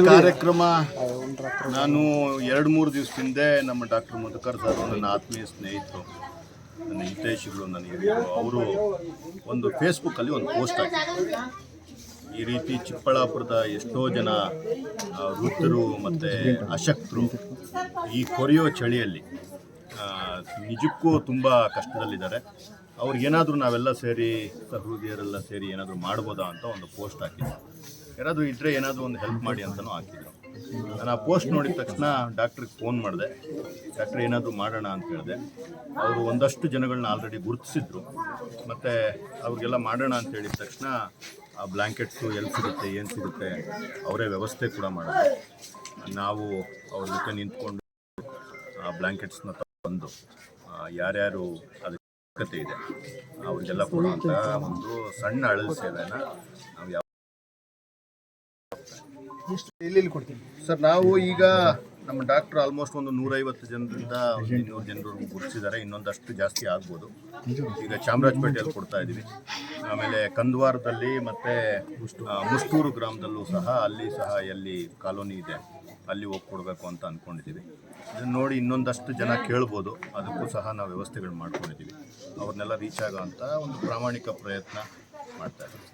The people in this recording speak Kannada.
ಕಾರ್ಯಕ್ರಮ ನಾನು 2-3 ದಿವಸ ಹಿಂದೆ ನಮ್ಮ ಡಾಕ್ಟರ್ ಮಧುಕರ್ ಸರ್ ನನ್ನ ಆತ್ಮೀಯ ಸ್ನೇಹಿತರು, ನನ್ನ ಹಿತೈಷಿಗಳು ನನಗೆ ಅವರು ಒಂದು ಫೇಸ್ಬುಕ್ಕಲ್ಲಿ ಒಂದು ಪೋಸ್ಟ್ ಹಾಕಿದ್ರು. ಈ ರೀತಿ ಚಿಕ್ಕಬಳ್ಳಾಪುರದ ಎಷ್ಟೋ ಜನ ವೃದ್ಧರು ಮತ್ತು ಅಶಕ್ತರು ಈ ಕೊರೆಯೋ ಚಳಿಯಲ್ಲಿ ನಿಜಕ್ಕೂ ತುಂಬ ಕಷ್ಟದಲ್ಲಿದ್ದಾರೆ. ಅವ್ರಿಗೇನಾದರೂ ನಾವೆಲ್ಲ ಸೇರಿ ಸಹೃದಯರೆಲ್ಲ ಸೇರಿ ಏನಾದರೂ ಮಾಡ್ಬೋದಾ ಅಂತ ಒಂದು ಪೋಸ್ಟ್ ಹಾಕಿದ್ರು. ಯಾರಾದರೂ ಇದ್ದರೆ ಏನಾದರೂ ಒಂದು ಹೆಲ್ಪ್ ಮಾಡಿ ಅಂತಲೂ ಹಾಕಿದ್ರು. ನಾನು ಆ ಪೋಸ್ಟ್ ನೋಡಿದ ತಕ್ಷಣ ಡಾಕ್ಟ್ರಿಗೆ ಫೋನ್ ಮಾಡಿದೆ. ಡಾಕ್ಟ್ರ್ ಏನಾದರೂ ಮಾಡೋಣ ಅಂತ ಹೇಳಿದೆ. ಅವರು ಒಂದಷ್ಟು ಜನಗಳನ್ನ ಆಲ್ರೆಡಿ ಗುರುತಿಸಿದ್ರು. ಮತ್ತು ಅವ್ರಿಗೆಲ್ಲ ಮಾಡೋಣ ಅಂತ ಹೇಳಿದ ತಕ್ಷಣ ಆ ಬ್ಲ್ಯಾಂಕೆಟ್ಸು ಎಲ್ಲಿ ಸಿಗುತ್ತೆ, ಏನು ಸಿಗುತ್ತೆ, ಅವರೇ ವ್ಯವಸ್ಥೆ ಕೂಡ ಮಾಡೋದು. ನಾವು ಅವ್ರ ಜೊತೆ ನಿಂತ್ಕೊಂಡು ಆ ಬ್ಲ್ಯಾಂಕೆಟ್ಸ್ನ ತಂದು ಯಾರ್ಯಾರು ಅದಕ್ಕೆ ಅವಶ್ಯಕತೆ ಇದೆ ಅವ್ರಿಗೆಲ್ಲ ಕೊಡುವಂಥ ಒಂದು ಸಣ್ಣ ಅಳಲು ಸೇವೆನ ನಾವು ಯಾವ ಎಲ್ಲೆಲ್ಲಿ ಕೊಡ್ತೀವಿ ಸರ್. ನಾವು ಈಗ ನಮ್ಮ ಡಾಕ್ಟ್ರು ಆಲ್ಮೋಸ್ಟ್ ಒಂದು 150 ಜನರಿಂದ 200 ಜನರು ಗುರುತಿಸಿದ್ದಾರೆ. ಇನ್ನೊಂದಷ್ಟು ಜಾಸ್ತಿ ಆಗ್ಬೋದು. ಈಗ ಚಾಮರಾಜಪೇಟೆಯಲ್ಲಿ ಕೊಡ್ತಾ ಇದ್ದೀವಿ. ಆಮೇಲೆ ಕಂದವಾರದಲ್ಲಿ ಮತ್ತು ಮುಷ್ಟೂರು ಗ್ರಾಮದಲ್ಲೂ ಸಹ ಅಲ್ಲಿ ಸಹ ಎಲ್ಲಿ ಕಾಲೋನಿ ಇದೆ ಅಲ್ಲಿ ಹೋಗಿ ಕೊಡಬೇಕು ಅಂತ ಅಂದ್ಕೊಂಡಿದ್ದೀವಿ. ಇದನ್ನು ನೋಡಿ ಇನ್ನೊಂದಷ್ಟು ಜನ ಕೇಳ್ಬೋದು. ಅದಕ್ಕೂ ಸಹ ನಾವು ವ್ಯವಸ್ಥೆಗಳು ಮಾಡ್ಕೊಂಡಿದ್ದೀವಿ. ಅವ್ರನ್ನೆಲ್ಲ ರೀಚ್ ಆಗೋ ಅಂಥ ಒಂದು ಪ್ರಾಮಾಣಿಕ ಪ್ರಯತ್ನ ಮಾಡ್ತಾ ಇದ್ದೀವಿ.